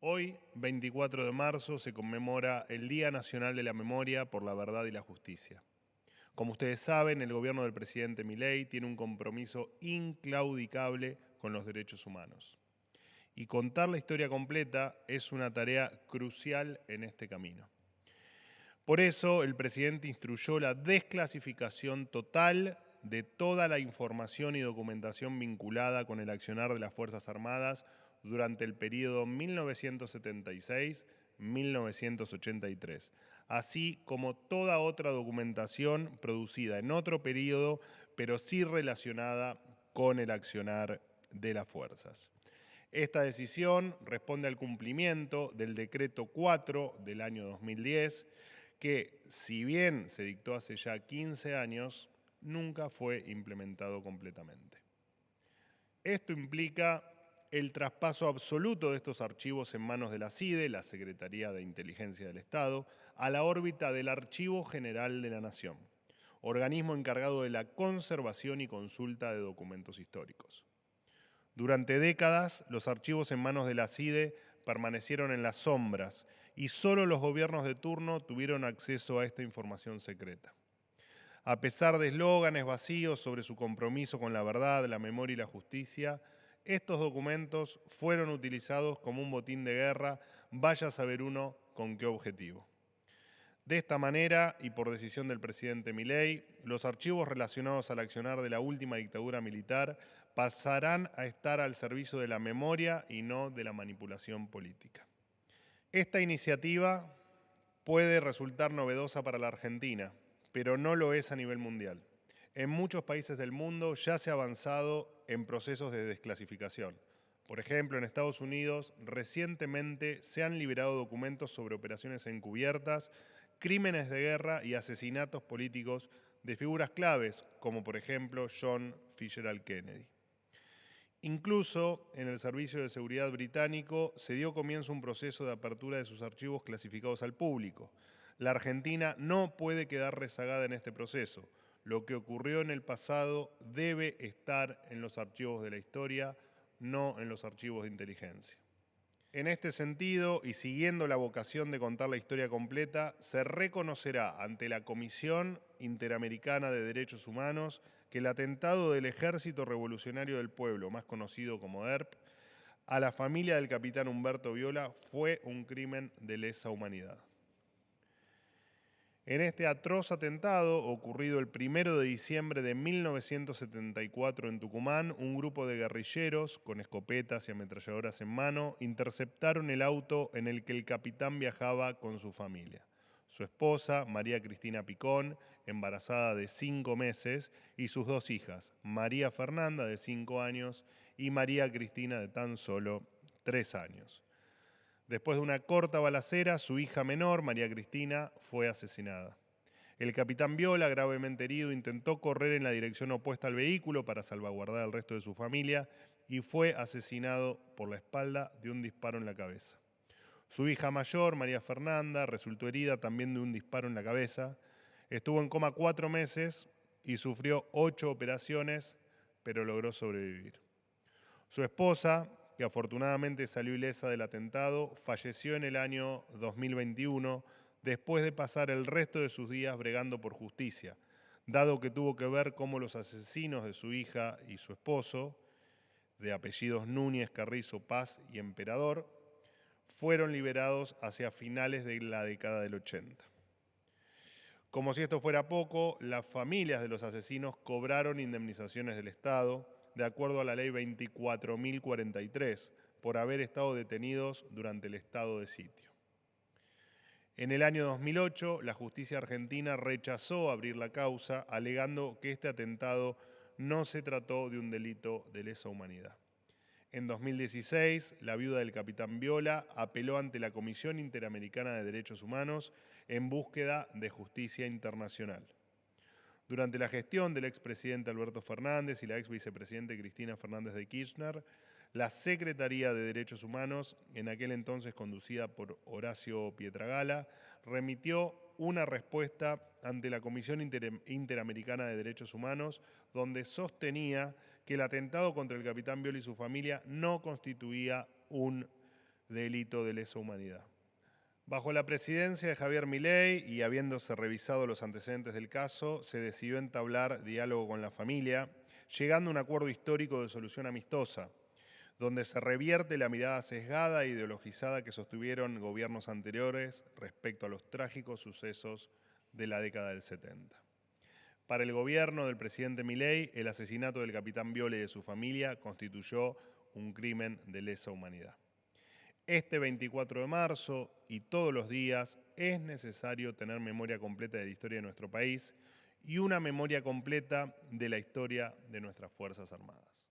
Hoy, 24 de marzo, se conmemora el Día Nacional de la Memoria por la Verdad y la Justicia. Como ustedes saben, el gobierno del presidente Milei tiene un compromiso inclaudicable con los derechos humanos. Y contar la historia completa es una tarea crucial en este camino. Por eso, el presidente instruyó la desclasificación total de toda la información y documentación vinculada con el accionar de las Fuerzas Armadas durante el periodo 1976-1983, así como toda otra documentación producida en otro periodo, pero sí relacionada con el accionar de las fuerzas. Esta decisión responde al cumplimiento del Decreto 4 del año 2010, que, si bien se dictó hace ya 15 años, nunca fue implementado completamente. Esto implica el traspaso absoluto de estos archivos en manos de la CIDE, la Secretaría de Inteligencia del Estado, a la órbita del Archivo General de la Nación, organismo encargado de la conservación y consulta de documentos históricos. Durante décadas, los archivos en manos de la CIDE permanecieron en las sombras y solo los gobiernos de turno tuvieron acceso a esta información secreta. A pesar de eslóganes vacíos sobre su compromiso con la verdad, la memoria y la justicia, estos documentos fueron utilizados como un botín de guerra, vaya a saber uno con qué objetivo. De esta manera, y por decisión del presidente Milei, los archivos relacionados al accionar de la última dictadura militar pasarán a estar al servicio de la memoria y no de la manipulación política. Esta iniciativa puede resultar novedosa para la Argentina, pero no lo es a nivel mundial. En muchos países del mundo ya se ha avanzado en procesos de desclasificación. Por ejemplo, en Estados Unidos recientemente se han liberado documentos sobre operaciones encubiertas, crímenes de guerra y asesinatos políticos de figuras claves, como por ejemplo John Fitzgerald Kennedy. Incluso en el Servicio de Seguridad británico se dio comienzo un proceso de apertura de sus archivos clasificados al público. La Argentina no puede quedar rezagada en este proceso. Lo que ocurrió en el pasado debe estar en los archivos de la historia, no en los archivos de inteligencia. En este sentido, y siguiendo la vocación de contar la historia completa, se reconocerá ante la Comisión Interamericana de Derechos Humanos que el atentado del Ejército Revolucionario del Pueblo, más conocido como ERP, a la familia del capitán Humberto Viola fue un crimen de lesa humanidad. En este atroz atentado, ocurrido el 1 de diciembre de 1974 en Tucumán, un grupo de guerrilleros, con escopetas y ametralladoras en mano, interceptaron el auto en el que el capitán viajaba con su familia. Su esposa, María Cristina Picón, embarazada de 5 meses, y sus 2 hijas, María Fernanda, de 5 años, y María Cristina, de tan solo 3 años. Después de una corta balacera, su hija menor, María Cristina, fue asesinada. El capitán Viola, gravemente herido, intentó correr en la dirección opuesta al vehículo para salvaguardar al resto de su familia y fue asesinado por la espalda de un disparo en la cabeza. Su hija mayor, María Fernanda, resultó herida también de un disparo en la cabeza. Estuvo en coma 4 meses y sufrió 8 operaciones, pero logró sobrevivir. Su esposa, que afortunadamente salió ilesa del atentado, falleció en el año 2021 después de pasar el resto de sus días bregando por justicia, dado que tuvo que ver cómo los asesinos de su hija y su esposo, de apellidos Núñez, Carrizo, Paz y Emperador, fueron liberados hacia finales de la década del 80. Como si esto fuera poco, las familias de los asesinos cobraron indemnizaciones del Estado, de acuerdo a la ley 24.043, por haber estado detenidos durante el estado de sitio. En el año 2008, la justicia argentina rechazó abrir la causa, alegando que este atentado no se trató de un delito de lesa humanidad. En 2016, la viuda del capitán Viola apeló ante la Comisión Interamericana de Derechos Humanos en búsqueda de justicia internacional. Durante la gestión del expresidente Alberto Fernández y la exvicepresidente Cristina Fernández de Kirchner, la Secretaría de Derechos Humanos, en aquel entonces conducida por Horacio Pietragala, remitió una respuesta ante la Comisión Interamericana de Derechos Humanos, donde sostenía que el atentado contra el capitán Viola y su familia no constituía un delito de lesa humanidad. Bajo la presidencia de Javier Milei y habiéndose revisado los antecedentes del caso, se decidió entablar diálogo con la familia, llegando a un acuerdo histórico de solución amistosa, donde se revierte la mirada sesgada e ideologizada que sostuvieron gobiernos anteriores respecto a los trágicos sucesos de la década del 70. Para el gobierno del presidente Milei, el asesinato del capitán Viole y de su familia constituyó un crimen de lesa humanidad. Este 24 de marzo y todos los días es necesario tener memoria completa de la historia de nuestro país y una memoria completa de la historia de nuestras Fuerzas Armadas.